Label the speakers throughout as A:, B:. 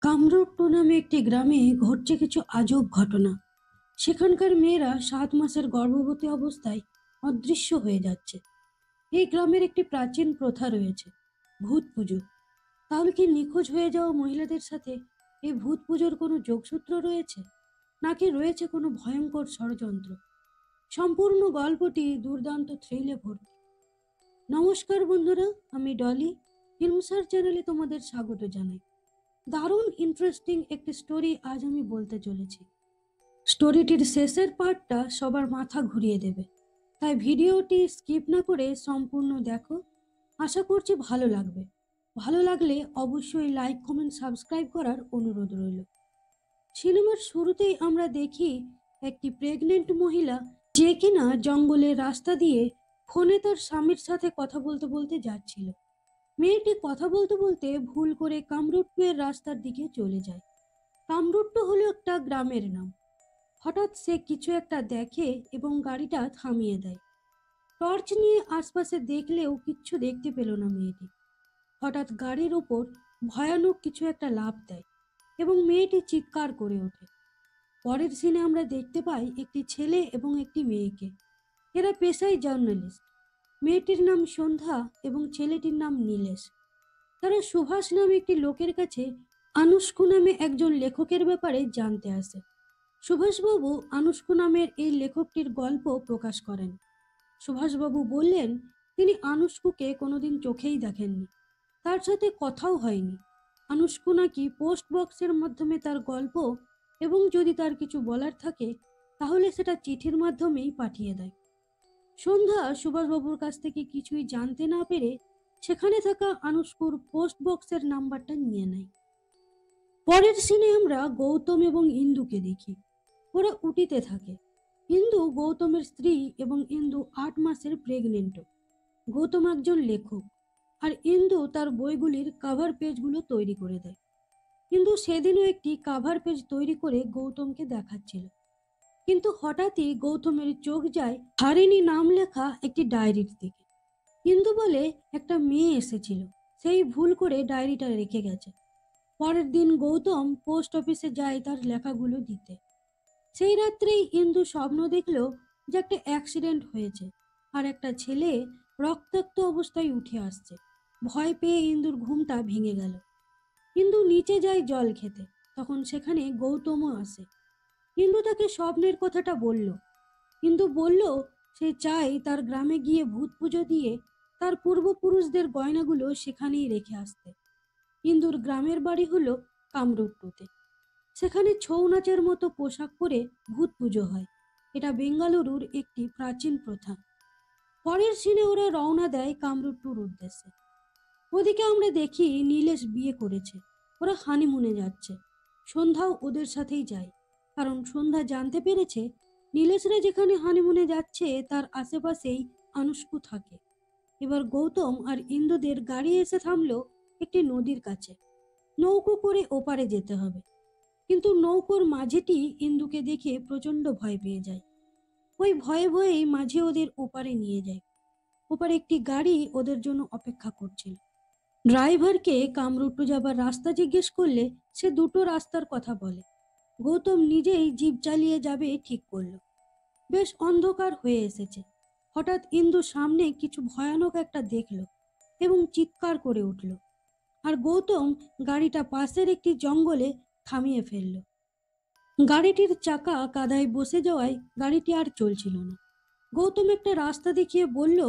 A: কামরূপ নামে একটি গ্রামে ঘটছে কিছু আজব ঘটনা। সেখানকার মেয়েরা 7 মাসের গর্ভবতী অবস্থায় অদৃশ্য হয়ে যাচ্ছে। এই গ্রামের একটি প্রাচীন প্রথা রয়েছে, ভূত পুজো। তাহলে কি নিখোঁজ হয়ে যাওয়া মহিলাদের সাথে এই ভূত পুজোর কোনো যোগসূত্র রয়েছে, নাকি রয়েছে কোনো ভয়ঙ্কর ষড়যন্ত্র? সম্পূর্ণ গল্পটি দুর্দান্ত থ্রিলে ভর্তি। নমস্কার বন্ধুরা, আমি ডলি। ফিল্মসার চ্যানেলে তোমাদের স্বাগত জানাই। দারুণ ইন্টারেস্টিং একটি স্টোরি আজ আমি বলতে চলেছি। স্টোরিটির শেষের পার্টটা সবার মাথা ঘুরিয়ে দেবে, তাই ভিডিওটি স্কিপ না করে সম্পূর্ণ দেখো। আশা করছি ভালো লাগবে। ভালো লাগলে অবশ্যই লাইক, কমেন্ট, সাবস্ক্রাইব করার অনুরোধ রইল। সিনেমার শুরুতেই আমরা দেখি একটি প্রেগনেন্ট মহিলা, যে কিনা জঙ্গলের রাস্তা দিয়ে ফোনে তার স্বামীর সাথে কথা বলতে বলতে যাচ্ছিল। মেয়েটি কথা বলতে বলতে ভুল করে কামরূপের রাস্তার দিকে চলে যায়। কামরূপটা হলো একটা গ্রামের নাম। হঠাৎ সে কিছু একটা দেখে এবং গাড়িটা থামিয়ে দেয়। টর্চ নিয়ে আশপাশে দেখলেও কিচ্ছু দেখতে পেল না মেয়েটি। হঠাৎ গাড়ির ওপর ভয়ানক কিছু একটা লাফ দেয় এবং মেয়েটি চিৎকার করে ওঠে। পরের সিনে আমরা দেখতে পাই একটি ছেলে এবং একটি মেয়েকে। এরা পেশায় জার্নালিস্ট। মেয়েটির নাম সন্ধ্যা এবং ছেলেটির নাম নীলেশ। তারা সুভাষ নামে একটি লোকের কাছে আনুষ্কু নামে একজন লেখকের ব্যাপারে জানতে আসে। সুভাষবাবু আনুষ্কু নামের এই লেখকটির গল্প প্রকাশ করেন। সুভাষবাবু বললেন তিনি আনুষ্কুকে কোনোদিন চোখেই দেখেননি, তার সাথে কথাও হয়নি। আনুষ্কু নাকি পোস্ট বক্সের মাধ্যমে তার গল্প এবং যদি তার কিছু বলার থাকে তাহলে সেটা চিঠির মাধ্যমেই পাঠিয়ে দেয়। সন্ধ্যা সুভাষবাবুর কাছ থেকে কিছুই জানতে না পেরে সেখানে থাকা আনুষ্কুর পোস্ট বক্সের নাম্বারটা নিয়ে নেয়। পরের সিনে আমরা গৌতম এবং ইন্দুকে দেখি। ওরা উটিতে থাকে। ইন্দু গৌতমের স্ত্রী এবং ইন্দু 8 মাসের প্রেগনেন্ট। গৌতম একজন লেখক, আর ইন্দু তার বইগুলির কাভার পেজগুলো তৈরি করে দেয়। কিন্তু সেদিনও একটি কাভার পেজ তৈরি করে গৌতমকে দেখাচ্ছিল। কিন্তু হঠাৎই গৌতমের চোখ যায় হারিনী নাম লেখা একটি ডায়েরির দিকে। ইন্দু বলে একটা মেয়ে এসেছিল, সেই ভুল করে ডায়েরিটা রেখে গেছে। পরের দিন গৌতম পোস্ট অফিসে যায় তার লেখাগুলো দিতে। সেই রাত্রেই ইন্দু স্বপ্ন দেখল যে একটা অ্যাক্সিডেন্ট হয়েছে আর একটা ছেলে রক্তাক্ত অবস্থায় উঠে আসছে। ভয় পেয়ে ইন্দুর ঘুমটা ভেঙে গেল। ইন্দু নিচে যায় জল খেতে, তখন সেখানে গৌতমও আসে। ইন্দু তাকে স্বপ্নের কথাটা বলল। ইন্দু বলল সে চায় তার গ্রামে গিয়ে ভূত পুজো দিয়ে তার পূর্বপুরুষদের গয়নাগুলো সেখানেই রেখে আসতে। ইন্দুর গ্রামের বাড়ি হলো কামরূপটুতে। সেখানে ছৌ নাচের মতো পোশাক পরে ভূত পুজো হয়। এটা বেঙ্গালুরুর একটি প্রাচীন প্রথা। পরের সিনে ওরা রওনা দেয় কামরূপটুর উদ্দেশ্যে। ওদিকে আমরা দেখি নীলেশ বিয়ে করেছে, ওরা হানিমুনে যাচ্ছে। সন্ধ্যাও ওদের সাথেই যায়, কারণ সন্ধ্যা জানতে পেরেছে নীলেশরা যেখানে হানিমুনে যাচ্ছে তার আশেপাশেই আনুষ্কু থাকে। এবার গৌতম আর ইন্দুদের গাড়ি এসে থামলো একটি নদীর কাছে। নৌকো করে ওপারে যেতে হবে, কিন্তু নৌকোর মাঝিটি ইন্দুকে দেখে প্রচন্ড ভয় পেয়ে যায়। ওই ভয়ে ভয়েই মাঝি ওদের ওপারে নিয়ে যায়। ওপারে একটি গাড়ি ওদের জন্য অপেক্ষা করছিল। ড্রাইভারকে কামরূপ যাবার রাস্তা জিজ্ঞেস করলে সে দুটো রাস্তার কথা বলে। গৌতম নিজেই জিপ চালিয়ে যাবে ঠিক করলো। বেশ অন্ধকার হয়ে এসেছে। হঠাৎ ইন্দু সামনে কিছু ভয়ানক একটা দেখল এবং চিৎকার করে উঠল। আর গৌতম গাড়িটা পাশের একটি জঙ্গলে থামিয়ে ফেলল। গাড়িটির চাকা কাদায় বসে যাওয়ায় গাড়িটি আর চলছিল না। গৌতম একটা রাস্তা দেখিয়ে বলল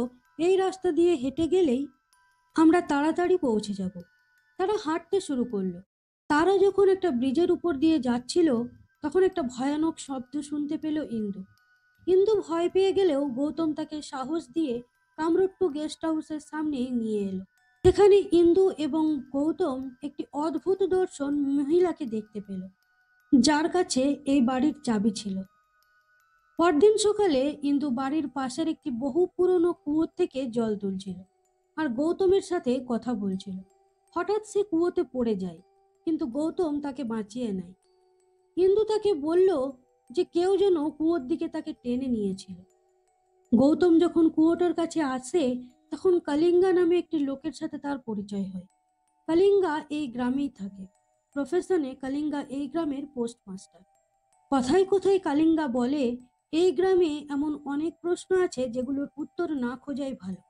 A: এই রাস্তা দিয়ে হেঁটে গেলেই আমরা তাড়াতাড়ি পৌঁছে যাব। তারা হাঁটতে শুরু করলো। তারা যখন একটা ব্রিজের উপর দিয়ে যাচ্ছিল তখন একটা ভয়ানক শব্দ শুনতে পেল ইন্দু। ইন্দু ভয় পেয়ে গেলেও গৌতম তাকে সাহস দিয়ে কামরূপ গেস্ট হাউসের সামনে নিয়ে এলো। সেখানে ইন্দু এবং গৌতম একটি অদ্ভুত দর্শন মহিলাকে দেখতে পেল, যার কাছে এই বাড়ির চাবি ছিল। পরদিন সকালে ইন্দু বাড়ির পাশের একটি বহু পুরনো কুয়োর থেকে জল তুলছিল আর গৌতমের সাথে কথা বলছিল। হঠাৎ সে কুয়োতে পড়ে যায়, কিন্তু গৌতম তাকে বাঁচিয়ে নেয়। ইন্দু তাকে বলল যে কেউ যেন কুয়োর দিকে তাকে টেনে নিয়েছিল। গৌতম যখন কুয়োটার কাছে আসে তখন কালিঙ্গা নামে একটি লোকের সাথে তার পরিচয় হয়। কালিঙ্গা এই গ্রামেই থাকে। প্রফেশনে কালিঙ্গা এই গ্রামের পোস্টমাস্টার। কথায় কথায় কালিঙ্গা বলে, এই গ্রামে এমন অনেক প্রশ্ন আছে যেগুলোর উত্তর না খোঁজাই ভালো।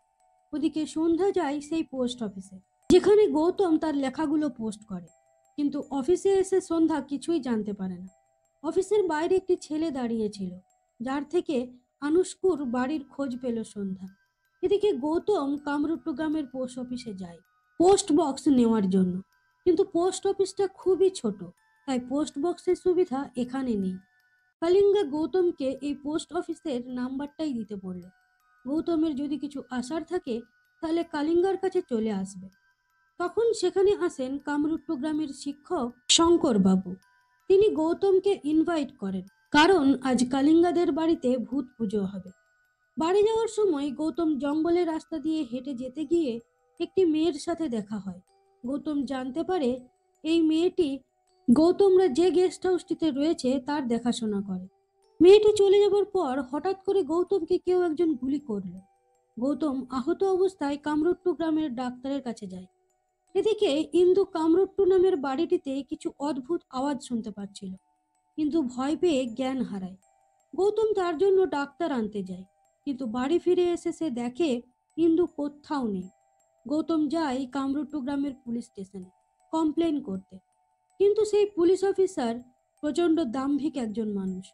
A: ওদিকে সন্ধ্যা যায় সেই পোস্ট অফিসে, যেখানে গৌতম তার লেখাগুলো পোস্ট করে। কিন্তু অফিসে এসে সন্ধ্যা কিছুই জানতে পারে না। অফিসের বাইরে একটি ছেলে দাঁড়িয়েছিল, যার থেকে আনুষ্কুর বাড়ির খোঁজ পেল সন্ধ্যা। এদিকে গৌতম কামরুট্টু গ্রামের পোস্ট অফিসে যায় পোস্ট বক্স নেওয়ার জন্য, কিন্তু পোস্ট অফিসটা খুবই ছোট, তাই পোস্ট বক্সের সুবিধা এখানে নেই। কালিঙ্গা গৌতমকে এই পোস্ট অফিসের নাম্বারটাই দিতে বলল। গৌতমের যদি কিছু আসার থাকে তাহলে কালিঙ্গার কাছে চলে আসবে। তখন সেখানে আসেন কামরুট্টু গ্রামের শিক্ষক শঙ্কর বাবু। তিনি গৌতমকে ইনভাইট করেন, কারণ আজ কালিঙ্গাদের বাড়িতে ভূত পুজো হবে। বাড়ি যাওয়ার সময় গৌতম জঙ্গলের রাস্তা দিয়ে হেঁটে যেতে গিয়ে একটি মেয়ের সাথে দেখা হয়। গৌতম জানতে পারে এই মেয়েটি গৌতমরা যে গেস্ট হাউসটিতে রয়েছে তার দেখাশোনা করে। মেয়েটি চলে যাবার পর হঠাৎ করে গৌতমকে কেউ একজন গুলি করল। গৌতম আহত অবস্থায় কামরুট্টু গ্রামের ডাক্তারের কাছে যায়। এদিকে ইন্দু কামরুট্টু নামের বাড়িটিতে কিছু অদ্ভুত আওয়াজ শুনতে পাচ্ছিল, কিন্তু ভয় পেয়ে জ্ঞান হারায়। গৌতম তার জন্য ডাক্তার আনতে যায়, কিন্তু বাড়ি ফিরে এসে সে দেখে ইন্দু কোথাও নেই। গৌতম যায় কামরুট্টু গ্রামের পুলিশ স্টেশনে কমপ্লেন করতে, কিন্তু সেই পুলিশ অফিসার প্রচন্ড দাম্ভিক একজন মানুষ।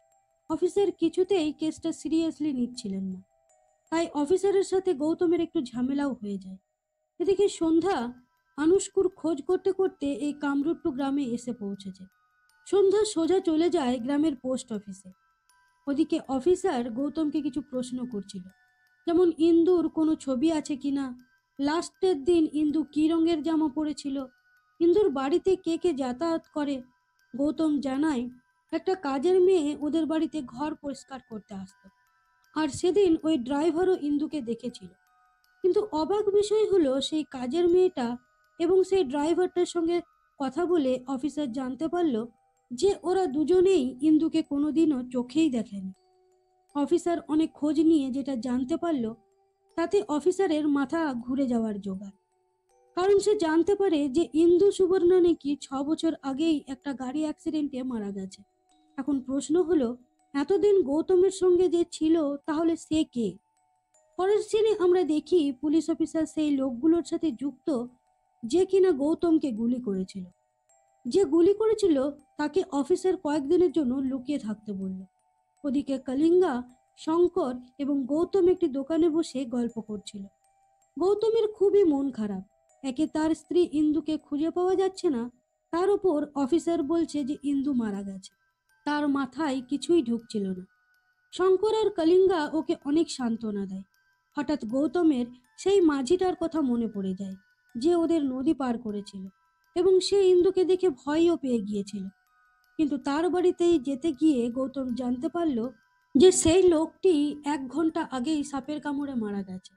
A: অফিসার কিছুতেই কেসটা সিরিয়াসলি নিচ্ছিলেন না, তাই অফিসারের সাথে গৌতমের একটু ঝামেলাও হয়ে যায়। এদিকে সন্ধ্যা আনুষ্কুর খোঁজ করতে করতে এই কামরুট্টু গ্রামে এসে পৌঁছেছে। সন্ধ্যা সোজা চলে যায় গ্রামের পোস্ট অফিসে। ওদিকে অফিসার গৌতমকে কিছু প্রশ্ন করছিল, যেমন ইন্দুর কোনো ছবি আছে কিনা, লাস্টের দিন ইন্দু কি রঙের জামা পরেছিল, ইন্দুর বাড়িতে কে কে যাতায়াত করে। গৌতম জানায় একটা কাজের মেয়ে ওদের বাড়িতে ঘর পরিষ্কার করতে আসতো, আর সেদিন ওই ড্রাইভারও ইন্দুকে দেখেছিল। কিন্তু অবাক বিষয় হলো সেই কাজের মেয়েটা এবং সেই ড্রাইভারটার সঙ্গে কথা বলে অফিসার জানতে পারল যে ওরা দুজনেই ইন্দুকে কোনোদিনও চোখেই দেখেনি। অফিসার অনেক খোঁজ নিয়ে যেটা জানতে পারল, তাতে অফিসারের মাথা ঘুরে যাওয়ার জোগাড়। কারণ সে জানতে পারে যে ইন্দু সুবর্ণা নাকি 6 বছর আগেই একটা গাড়ি অ্যাক্সিডেন্টে মারা গেছে। এখন প্রশ্ন হলো, এতদিন গৌতমের সঙ্গে যে ছিল তাহলে সে কে? পরের সিনে আমরা দেখি পুলিশ অফিসার সেই লোকগুলোর সাথে যুক্ত যে কিনা গৌতমকে গুলি করেছিল। যে গুলি করেছিল তাকে অফিসের কয়েকদিনের জন্য লুকিয়ে থাকতে বলল। ওদিকে কালিঙ্গা, শঙ্কর এবং গৌতম একটি দোকানে বসে গল্প করছিল। গৌতমের খুবই মন খারাপ। একে তার স্ত্রী ইন্দুকে খুঁজে পাওয়া যাচ্ছে না, তার উপর অফিসার বলছে যে ইন্দু মারা গেছে। তার মাথায় কিছুই ঢুকছিল না। শঙ্কর আর কালিঙ্গা ওকে অনেক সান্ত্বনা দেয়। হঠাৎ গৌতমের সেই মাঝিটার কথা মনে পড়ে যায়, যে ওদের নদী পার করেছিল এবং সে ইন্দুকে দেখে ভয়ও পেয়ে গিয়েছিল। কিন্তু তার বাড়িতেই যেতে গিয়ে গৌতম জানতে পারল যে সেই লোকটি 1 ঘন্টা আগেই সাপের কামড়ে মারা গেছে।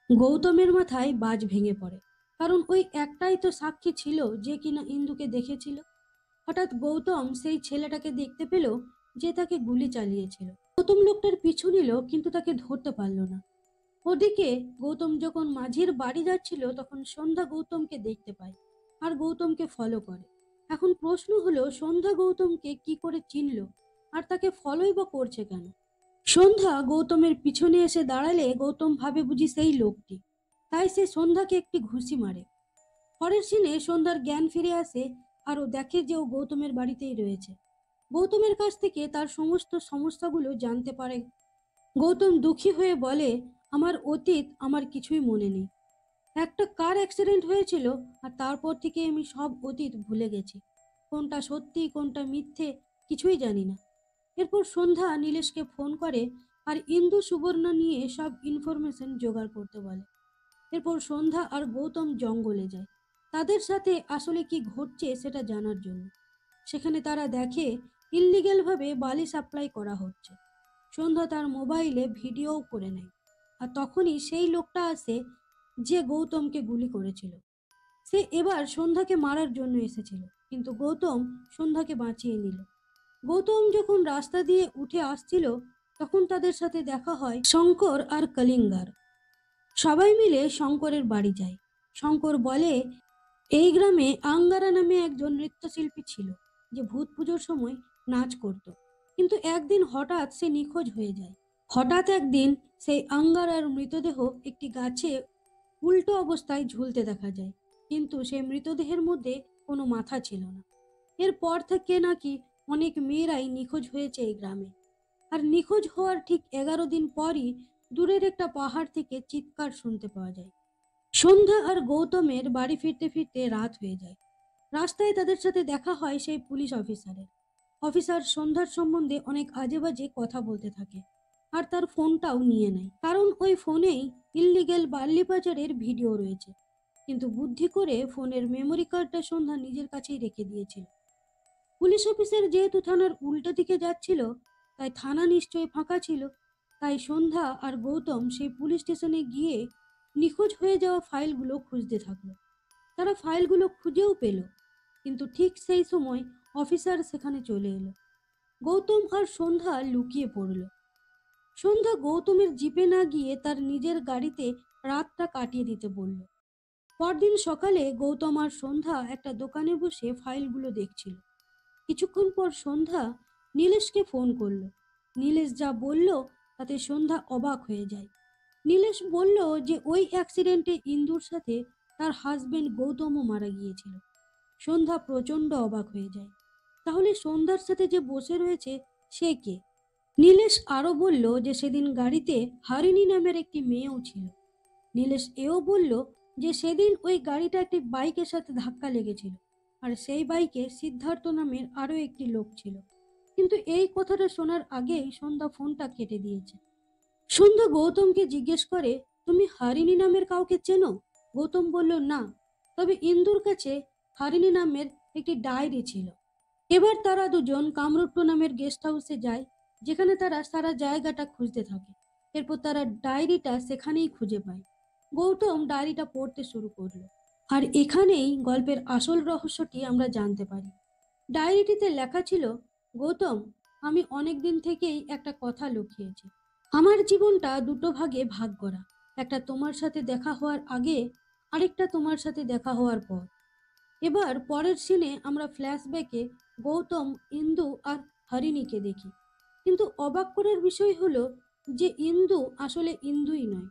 A: গৌতমের মাথায় বাজ ভেঙে পড়ে, কারণ ওই একটাই তো সাক্ষী ছিল যে কিনা ইন্দুকে দেখেছিল। হঠাৎ গৌতম সেই ছেলেটাকে দেখতে পেল যে তাকে গুলি চালিয়েছিল। গৌতম লোকটার পিছু নিল, কিন্তু তাকে ধরতে পারল না। ওদিকে গৌতম যখন মাঝির বাড়ি যাচ্ছিল তখন সন্ধ্যা গৌতমকে দেখতে পায় আর গৌতমকে ফলো করে। এখন প্রশ্ন হলো, সন্ধ্যা গৌতমকে কি করে চিনল আর তাকে ফলোই বা করছে কেন? সন্ধ্যা গৌতমের পিছনে এসে দাঁড়ালে গৌতম ভাবে বুঝি সেই লোকটি, তাই সে সন্ধ্যাকে একটি ঘুষি মারে। পরের সিনে সন্ধ্যার জ্ঞান ফিরে আসে আর ও দেখে যে ও গৌতমের বাড়িতেই রয়েছে। গৌতমের কাছ থেকে তার সমস্ত সমস্যাগুলো জানতে পারে। গৌতম দুঃখী হয়ে বলে, আমার অতীত আমার কিছুই মনে নেই। একটা কার অ্যাক্সিডেন্ট হয়েছিল আর তারপর থেকে আমি সব অতীত ভুলে গেছি। কোনটা সত্যি কোনটা মিথ্যে কিছুই জানি না। এরপর সন্ধ্যা নীলেশকে ফোন করে আর ইন্দু সুবর্ণা নিয়ে সব ইনফরমেশন জোগাড় করতে বলে। এরপর সন্ধ্যা আর গৌতম জঙ্গলে যায় তাদের সাথে আসলে কি ঘটছে সেটা জানার জন্য। সেখানে তারা দেখে ইল্লিগ্যাল ভাবে বালি সাপ্লাই করা হচ্ছে। সন্ধ্যা তার মোবাইলে ভিডিও করে নেয়, আর তখনই সেই লোকটা আসে যে গৌতমকে গুলি করেছিল। সে এবার সন্ধ্যাকে মারার জন্য এসেছিল, কিন্তু গৌতম সন্ধ্যাকে বাঁচিয়ে নিল। গৌতম যখন রাস্তা দিয়ে উঠে আসছিল তখন তাদের সাথে দেখা হয় শঙ্কর আর কলিঙ্গার। সবাই মিলে শঙ্করের বাড়ি যায়। শঙ্কর বলে, এই গ্রামে আঙ্গারা নামে একজন নৃত্যশিল্পী ছিল, যে ভূত পুজোর সময় নাচ করত। কিন্তু একদিন হঠাৎ সে নিখোঁজ হয়ে যায়। হঠাৎ একদিন সেই আঙ্গারার মৃতদেহ একটি গাছে উল্টো অবস্থায় ঝুলতে দেখা যায়, কিন্তু সেই মৃতদেহের মধ্যে কোনো মাথা ছিল না। এরপর থেকে নাকি অনেক মেয়েরাই নিখোঁজ হয়েছে এই গ্রামে। আর নিখোঁজ হওয়ার ঠিক 11 দিন পরই দূরের একটা পাহাড় থেকে চিৎকার শুনতে পাওয়া যায়। সন্ধ্যা আর গৌতমের বাড়ি ফিরতে ফিরতে রাত হয়ে যায়। রাস্তায় তাদের সাথে দেখা হয় সেই পুলিশ অফিসারের। অফিসার সন্ধ্যার সম্বন্ধে অনেক আজে বাজে কথা বলতে থাকে, আর তার ফোনটাও নিয়ে নেয়, কারণ ওই ফোনেই ইল্লিগেল বার্লি পাচারের ভিডিও রয়েছে। কিন্তু বুদ্ধি করে ফোনের মেমোরি কার্ডটা সন্ধ্যা নিজের কাছেই রেখে দিয়েছিল। পুলিশ অফিসার যেহেতু থানার উল্টো দিকে যাচ্ছিল, তাই থানা নিশ্চয়ই ফাঁকা ছিল। তাই সন্ধ্যা আর গৌতম সেই পুলিশ স্টেশনে গিয়ে নিখোঁজ হয়ে যাওয়া ফাইলগুলো খুঁজতে থাকলো। তারা ফাইলগুলো খুঁজেও পেল, কিন্তু ঠিক সেই সময় অফিসার সেখানে চলে এলো। গৌতম আর সন্ধ্যা লুকিয়ে পড়ল। সন্ধ্যা গৌতমের জিপে না গিয়ে তার নিজের গাড়িতে রাতটা কাটিয়ে দিতে বলল। পরদিন সকালে গৌতম আর সন্ধ্যা একটা দোকানে বসে ফাইলগুলো দেখছিল। কিছুক্ষণ পর সন্ধ্যা নীলেশকে ফোন করলো। নীলেশ যা বলল তাতে সন্ধ্যা অবাক হয়ে যায়। নীলেশ বলল যে ওই অ্যাক্সিডেন্টে ইন্দুর সাথে তার হাজবেন্ড গৌতমও মারা গিয়েছিল। সন্ধ্যা প্রচণ্ড অবাক হয়ে যায়। তাহলে সন্ধ্যার সাথে যে বসে রয়েছে সে কে? নীলেশ আরও বলল যে সেদিন গাড়িতে হারিণী নামের একটি মেয়েও ছিল। নীলেশ এও বলল যে সেদিন ওই গাড়িটা একটি বাইকের সাথে ধাক্কা লেগেছিল, আর সেই বাইকে সিদ্ধার্থ নামের আরও একটি লোক ছিল। কিন্তু এই কথাটা শোনার আগেই সন্ধ্যা ফোনটা কেটে দিয়েছে। সন্ধ্যা গৌতমকে জিজ্ঞেস করে, তুমি হারিণী নামের কাউকে চেনো? গৌতম বলল, না, তবে ইন্দুর কাছে হারিণী নামের একটি ডায়েরি ছিল। এবার তারা দুজন কামরুট্টু নামের গেস্ট হাউসে যায়, যেখানে তারা সারা জায়গাটা খুঁজতে থাকে। এরপর তারা ডায়েরিটা সেখানেই খুঁজে পায়। গৌতম ডায়েরিটা পড়তে শুরু করলো। আর এখানেই গল্পের আসল রহস্যটি আমরা জানতে পারি। ডায়েরিটিতে লেখা ছিল, গৌতম, আমি অনেক দিন থেকেই একটা কথা লুকিয়েছি। আমার জীবনটা দুটো ভাগে ভাগ করা, একটা তোমার সাথে দেখা হওয়ার আগে, আরেকটা তোমার সাথে দেখা হওয়ার পর। এবার পরের সিনে আমরা ফ্ল্যাশব্যাকে গৌতম, ইন্দু আর হরিণীকে দেখি। কিন্তু অবাক করার বিষয় হলো যে ইন্দু আসলে ইন্দুই নয়।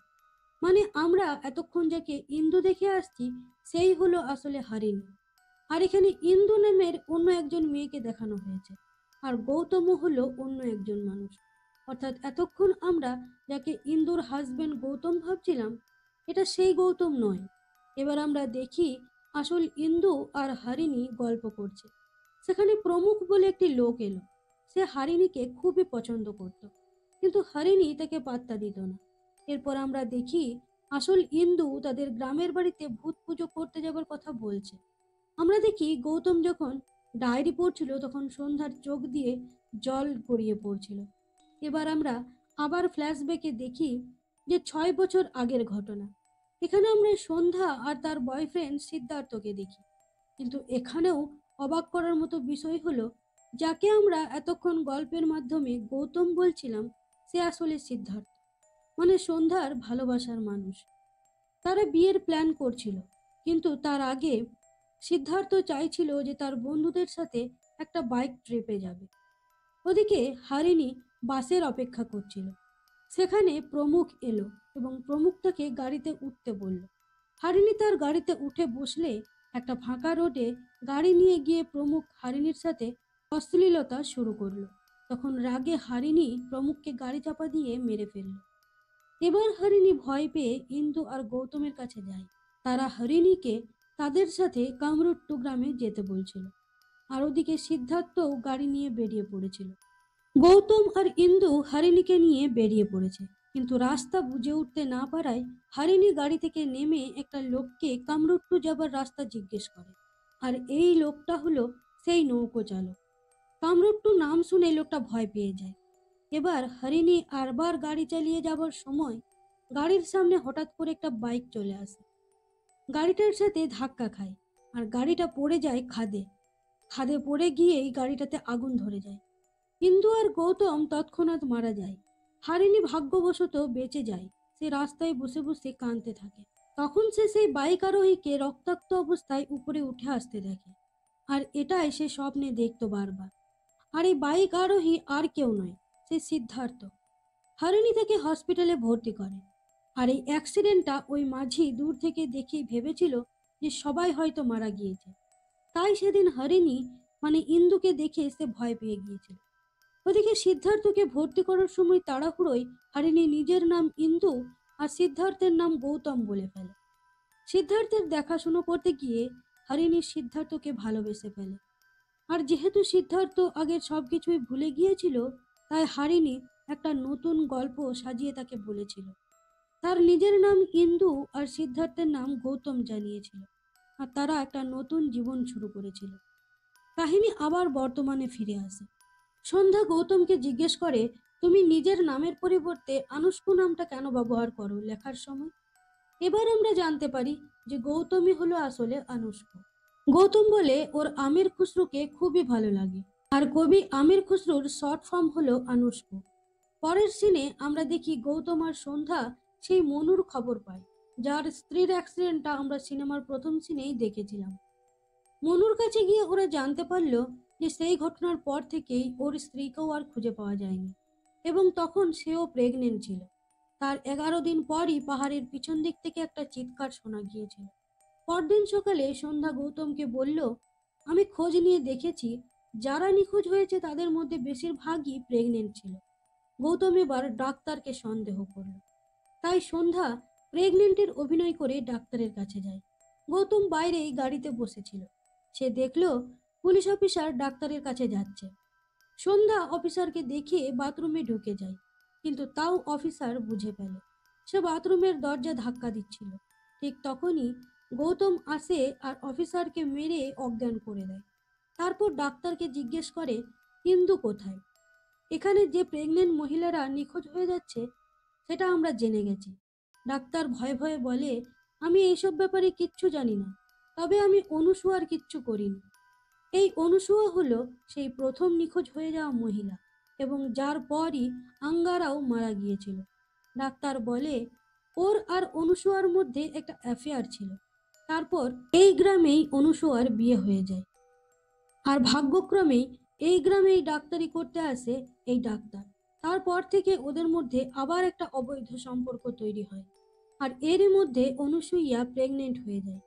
A: মানে আমরা এতক্ষণ যাকে ইন্দু দেখে আসছি সেই হলো আসলে হরিণী। আর এখানে ইন্দু নামের অন্য একজন মেয়েকে দেখানো হয়েছে, আর গৌতমও হলো অন্য একজন মানুষ। অর্থাৎ এতক্ষণ আমরা যাকে ইন্দুর হাজবেন্ড গৌতম ভাবছিলাম, এটা সেই গৌতম নয়। এবার আমরা দেখি আসল ইন্দু আর হারিণী গল্প করছে। সেখানে প্রমুখ বলে একটি লোক এলো। সে হারিণীকে খুবই পছন্দ করত, কিন্তু হারিণী তাকে পাত্তা দিত না। এরপর আমরা দেখি আসল ইন্দু তাদের গ্রামের বাড়িতে ভূত পুজো করতে যাবার কথা বলছে। আমরা দেখি গৌতম যখন ডায়েরি পড়ছিল তখন সন্ধ্যার চোখ দিয়ে জল গড়িয়ে পড়ছিল। এবার আমরা আবার ফ্ল্যাশব্যাকে দেখি যে 6 বছর আগের ঘটনা। এখানে আমরা সন্ধ্যা আর তার বয়ফ্রেন্ড সিদ্ধার্থকে দেখি। কিন্তু এখানেও অবাক করার মতো বিষয় হলো, যাকে আমরা এতক্ষণ গল্পের মাধ্যমে গৌতম বলছিলাম সে আসলে সিদ্ধার্থ, মানে সন্ধ্যার ভালোবাসার মানুষ। তারা বিয়ের প্ল্যান করছিল, কিন্তু তার আগে সিদ্ধার্থ চাইছিল যে তার বন্ধুদের সাথে একটা বাইক ট্রিপে যাবে। ওদিকে হারিণী বাসের অপেক্ষা করছিল। সেখানে প্রমুখ এলো এবং প্রমুখ তাকে গাড়িতে উঠতে বলল। হারিণী তার গাড়িতে উঠে বসলে একটা ফাঁকা রোডে গাড়ি নিয়ে গিয়ে প্রমুখ হারিণীর সাথে অশ্লীলতা শুরু করলো। তখন রাগে হারিণী প্রমুখকে গাড়ি চাপা দিয়ে মেরে ফেলল। এবার হরিণী ভয় পেয়ে ইন্দু আর গৌতমের কাছে যায়। তারা হরিণীকে তাদের সাথে কামরুট্টু গ্রামে যেতে বলছিল। আর ওদিকে সিদ্ধার্থও গাড়ি নিয়ে বেরিয়ে পড়েছিল। গৌতম আর ইন্দু হরিণীকে নিয়ে বেরিয়ে পড়েছে, কিন্তু রাস্তা বুঝে উঠতে না পারায় হরিণী গাড়ি থেকে নেমে একটা লোককে কামরুট্টু যাবার রাস্তা জিজ্ঞেস করে। আর এই লোকটা হলো সেই নৌকো চালক। কামরুট্টু নাম শুনে লোকটা ভয় পেয়ে যায়। এবার হরিণী আরবার গাড়ি চালিয়ে যাবার সময় গাড়ির সামনে হঠাৎ করে একটা বাইক চলে আসে। গাড়িটার সাথে ধাক্কা খায়, আর গাড়িটা পড়ে যায় খাদে। খাদে পড়ে গিয়েই গাড়িটাতে আগুন ধরে যায়। ইন্দু আর গৌতম তৎক্ষণাৎ মারা যায়। হারিণী ভাগ্যবশত বেঁচে যায়। সে রাস্তায় বসে বসে কাঁদতে থাকে। তখন সে সেই বাইক আরোহীকে রক্তাক্ত অবস্থায় উপরে উঠে আসতে দেখে। আর এটাই সে স্বপ্নে দেখতো বারবার। আর এই বাইক আরোহী আর কেউ নয়, সে সিদ্ধার্থ। হারিণী তাকে হসপিটালে ভর্তি করে। আর এই অ্যাক্সিডেন্টটা ওই মাঝি দূর থেকে দেখেই ভেবেছিল যে সবাই হয়তো মারা গিয়েছে। তাই সেদিন হরিণী মানে ইন্দুকে দেখে সে ভয় পেয়ে গিয়েছিল। ওদিকে সিদ্ধার্থকে ভর্তি করার সময় তাড়াহুড়োয় হরিণী নিজের নাম ইন্দু আর সিদ্ধার্থের নাম গৌতম বলে ফেলে। সিদ্ধার্থের দেখাশুনো করতে গিয়ে হরিণী সিদ্ধার্থকে ভালোবেসে ফেলে। আর যেহেতু সিদ্ধার্থ আগের সবকিছুই ভুলে গিয়েছিল, তাই হারিণী একটা নতুন গল্প সাজিয়ে তাকে বলেছিল। তার নিজের নাম ইন্দু আর সিদ্ধার্থের নাম গৌতম জানিয়েছিল। আর তারা একটা নতুন জীবন শুরু করেছিল। কাহিনী আবার বর্তমানে ফিরে আসে। সন্ধ্যা গৌতমকে জিজ্ঞেস করে, তুমি নিজের নামের পরিবর্তে আনুষ্কু নামটা কেন ব্যবহার করো লেখার সময়? এবার আমরা জানতে পারি যে গৌতমই হলো আসলে আনুষ্কু। গৌতম বলে ওর আমির খুসরুকে খুবই ভালো লাগে। আর কবি আমির খুসরুর শর্ট ফর্ম হলো আনুষ্কু। পরের সিনে আমরা দেখি গৌতম আর সন্ধ্যা সেই মনুর খবর পায়, যার স্ত্রীর অ্যাক্সিডেন্টটা আমরা সিনেমার প্রথম সিনেই দেখেছিলাম। মনুর কাছে গিয়ে ওরা জানতে পারলো যে সেই ঘটনার পর থেকেই ওর স্ত্রীকেও আর খুঁজে পাওয়া যায়নি, এবং তখন সেও প্রেগনেন্ট ছিল। তার 11 দিন পরই পাহাড়ের পিছন দিক থেকে একটা চিৎকার শোনা গিয়েছিল। পরদিন সকালে সন্ধ্যা গৌতমকে বলল, আমি খোঁজ নিয়ে দেখেছি, যারা নিখোঁজ হয়েছে তাদের মধ্যে বেশিরভাগই প্রেগনেন্ট ছিল। গৌতম এবার ডাক্তারকে সন্দেহ করল। তাই সন্ধ্যা প্রেগনেন্টের অভিনয় করে ডাক্তারের কাছে যায়। গৌতম বাইরেই গাড়িতে বসেছিল। সে দেখলো পুলিশ অফিসার ডাক্তারের কাছে যাচ্ছে। সন্ধ্যা অফিসারকে দেখে বাথরুমে ঢুকে যায়, কিন্তু তাও অফিসার বুঝে ফেলে। সে বাথরুমের দরজা ধাক্কা দিচ্ছিল। ঠিক তখনই গৌতম আসে আর অফিসারকে মেরে অজ্ঞান করে দেয়। তারপর ডাক্তারকে জিজ্ঞেস করে, ইন্দু কোথায়? এখানে যে প্রেগনেন্ট মহিলারা নিখোঁজ হয়ে যাচ্ছে সেটা আমরা জেনে গেছি। ডাক্তার ভয়ে ভয়ে বলে, আমি এইসব ব্যাপারে কিচ্ছু জানি না, তবে আমি অনুসুয়ার কিচ্ছু করিনি। এই অনুসুয়া হলো সেই প্রথম নিখোঁজ হয়ে যাওয়া মহিলা, এবং যার পরই আঙ্গারাও মারা গিয়েছিল। ডাক্তার বলে, ওর আর অনুসুয়ার মধ্যে একটা অ্যাফেয়ার ছিল। তারপর এই গ্রামেই অনুসুয়ার বিয়ে হয়ে যায়। আর ভাগ্যক্রমেই এই গ্রামেই ডাক্তারি করতে আসে এই ডাক্তার। তারপর থেকে ওদের মধ্যে আবার একটা অবৈধ সম্পর্ক তৈরি হয়। আর এরই মধ্যে অনুসুইয়া প্রেগনেন্ট হয়ে যায়।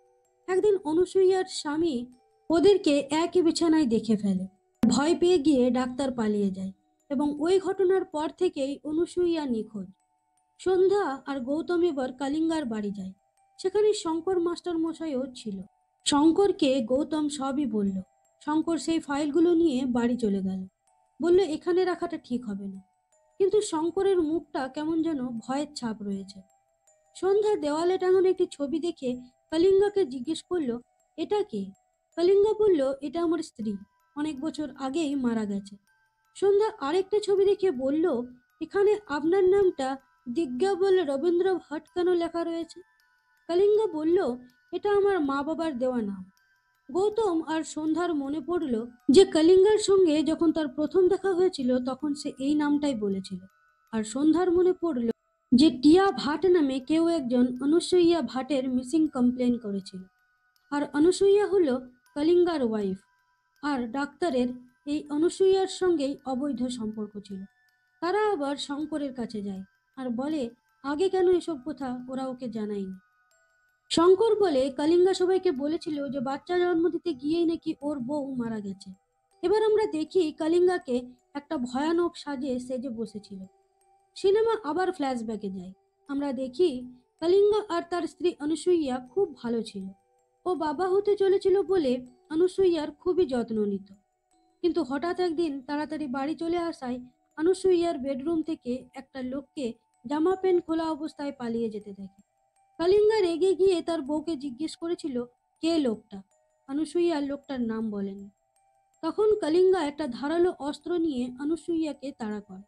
A: একদিন অনুসুইয়ার স্বামী ওদেরকে একই বিছানায় দেখে ফেলে। ভয় পেয়ে গিয়ে ডাক্তার পালিয়ে যায়, এবং ওই ঘটনার পর থেকেই অনুসুইয়া নিখোঁজ। সন্ধ্যা আর গৌতম এবার কালিঙ্গার বাড়ি যায়। সেখানে শঙ্কর মাস্টার মশাইও ছিল। শঙ্করকে গৌতম সবই বলল। শঙ্কর সেই ফাইলগুলো নিয়ে বাড়ি চলে গেল। বলল এখানে রাখাটা ঠিক হবে না। কিন্তু শঙ্করের মুখটা কেমন যেন ভয়ের ছাপ রয়েছে। সন্ধ্যা দেওয়ালে টাঙানো একটি ছবি দেখে কলিঙ্গাকে জিজ্ঞেস করলো, এটা কে? কলিঙ্গা বলল, এটা আমার স্ত্রী, অনেক বছর আগেই মারা গেছে। সন্ধ্যা আরেকটা ছবি দেখে বলল, এখানে আপনার নামটা দিগ্গা বলে রবীন্দ্র ভট্ট কেন লেখা রয়েছে? কলিঙ্গা বলল, এটা আমার মা বাবার দেওয়া নাম। গৌতম আর সন্ধ্যার মনে পড়ল যে কলিঙ্গার সঙ্গে যখন তার প্রথম দেখা হয়েছিল তখন সে এই নামটাই বলেছিল। আর সন্ধ্যার মনে পড়ল যে টিয়া ভাট নামে কেউ একজন অনুসুইয়া ভাটের মিসিং কমপ্লেন করেছিল। আর অনুসুইয়া হলো কলিঙ্গার ওয়াইফ। আর ডাক্তারের এই অনুসুইয়ার সঙ্গেই অবৈধ সম্পর্ক ছিল। তারা আবার শঙ্করের কাছে যায় আর বলে, আগে কেন এসব কথা ওরা ওকে জানায়নি। শঙ্কর বলে, কলিঙ্গা সবাইকে বলেছিল যে বাচ্চা জন্ম দিতে গিয়েই নাকি ওর বউ মারা গেছে। এবার আমরা দেখি কলিঙ্গাকে একটা ভয়ানক সাজে সেজে বসেছিল। সিনেমা আবার ফ্ল্যাশব্যাকে যায়। আমরা দেখি কলিঙ্গা আর তার স্ত্রী অনুসুইয়া খুব ভালো ছিল। ও বাবা হতে চলেছিল বলে অনুসুইয়ার খুবই যত্ন নিত। কিন্তু হঠাৎ একদিন তাড়াতাড়ি বাড়ি চলে আসায় অনুসুইয়ার বেডরুম থেকে একটা লোককে জামা প্যান্ট খোলা অবস্থায় পালিয়ে যেতে দেখে। কলিঙ্গা রেগে গিয়ে তার বউকে জিজ্ঞেস করেছিল, কে লোকটা? অনুসুইয়া লোকটার নাম বলেনি। তখন কলিঙ্গা একটা ধারালো অস্ত্র নিয়ে অনুসুইয়াকে তাড়া করে।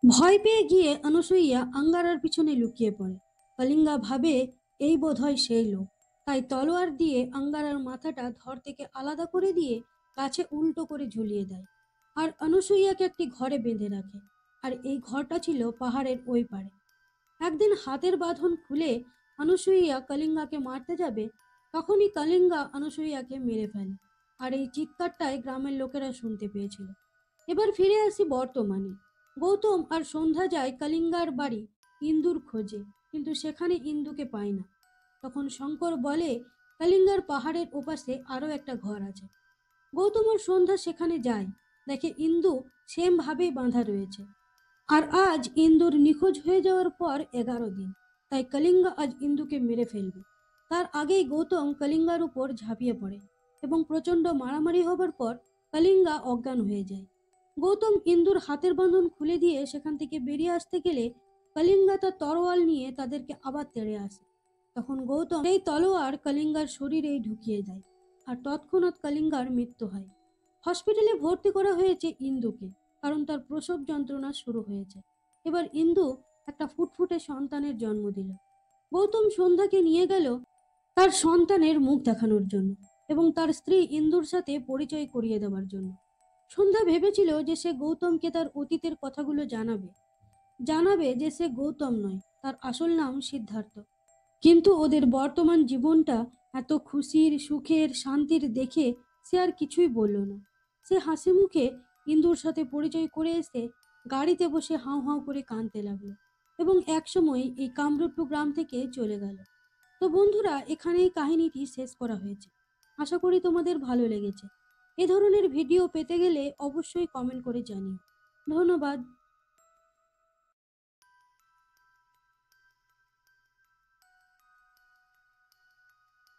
A: ভয় পেয়ে গিয়ে অনুসুইয়া আঙ্গারার পিছনে লুকিয়ে পড়ে। কলিঙ্গা ভাবে এই বোধহয় সেই লোক, তাই তলোয়ার দিয়ে আঙ্গারার মাথাটা ধর থেকে আলাদা করে দিয়ে কাছে উল্টো করে ঝুলিয়ে দেয়। আর অনুসুইয়াকে একটি ঘরে বেঁধে রাখে। আর এই ঘরটা ছিল পাহাড়ের ওই পারে। একদিন হাতের বাঁধন খুলে অনুসূয়া কলিঙ্গাকে মারতে যাবে, তখনই কলিঙ্গা অনুসূয়াকে মেরে ফেলে। আর এই চিৎকারটাই গ্রামের লোকেরা শুনতে পেয়েছিল। এবার ফিরে আসি বর্তমানে। গৌতম আর সন্ধ্যা যায় কলিঙ্গার বাড়ি ইন্দুর খোঁজে, কিন্তু সেখানে ইন্দুকে পায় না। তখন শঙ্কর বলে কলিঙ্গার পাহাড়ের ওপাশে আরো একটা ঘর আছে। গৌতম আর সন্ধ্যা সেখানে যায়, দেখে ইন্দু সেম ভাবেই বাঁধা রয়েছে। আর আজ ইন্দুর নিখোঁজ হয়ে যাওয়ার পর 11 দিন, তাই কলিঙ্গা আজ ইন্দুকে মেরে ফেলবে। তার আগেই গৌতম কলিঙ্গার উপর ঝাঁপিয়ে পড়ে এবং প্রচন্ড মারামারি হবার পর কলিঙ্গা অজ্ঞান হয়ে যায়। গৌতম ইন্দুর হাতের বাঁধন খুলে দিয়ে সেখান থেকে বেরিয়ে আসতে গেলে কলিঙ্গা তার তরোয়াল নিয়ে তাদেরকে আবার তেড়ে আসে। তখন গৌতম এই তলোয়ার কলিঙ্গার শরীরেই ঢুকিয়ে দেয়, আর তৎক্ষণাৎ কলিঙ্গার মৃত্যু হয়। হসপিটালে ভর্তি করা হয়েছে ইন্দুকে, কারণ তার প্রসব যন্ত্রণা শুরু হয়েছে। এবার ইন্দু একটা ফুটফুটে সন্তানের জন্ম দিল। গৌতম সন্ধ্যাকে নিয়ে গেল তার সন্তানের মুখ দেখানোর জন্য এবং তার স্ত্রী ইন্দুর সাথে পরিচয় করিয়ে দেওয়ার জন্য। সন্ধ্যা ভেবেছিল যে সে গৌতমকে তার অতীতের কথাগুলো জানাবে, জানাবে যে সে গৌতম নয়, তার আসল নাম সিদ্ধার্থ। কিন্তু ওদের বর্তমান জীবনটা এত খুশির, সুখের, শান্তির দেখে সে আর কিছুই বলল না। সে হাসি মুখে ইন্দুর সাথে পরিচয় করে এসে গাড়িতে বসে হাউ হাউ করে কাঁদতে লাগলো এবং একসময় এই কামরূপটু গ্রাম থেকে চলে গেল। তো বন্ধুরা, এখানেই কাহিনীটি শেষ করা হয়েছে। আশা করি তোমাদের ভালো লেগেছে। এ ধরনের ভিডিও পেতে গেলে অবশ্যই কমেন্ট করে জানিও। ধন্যবাদ।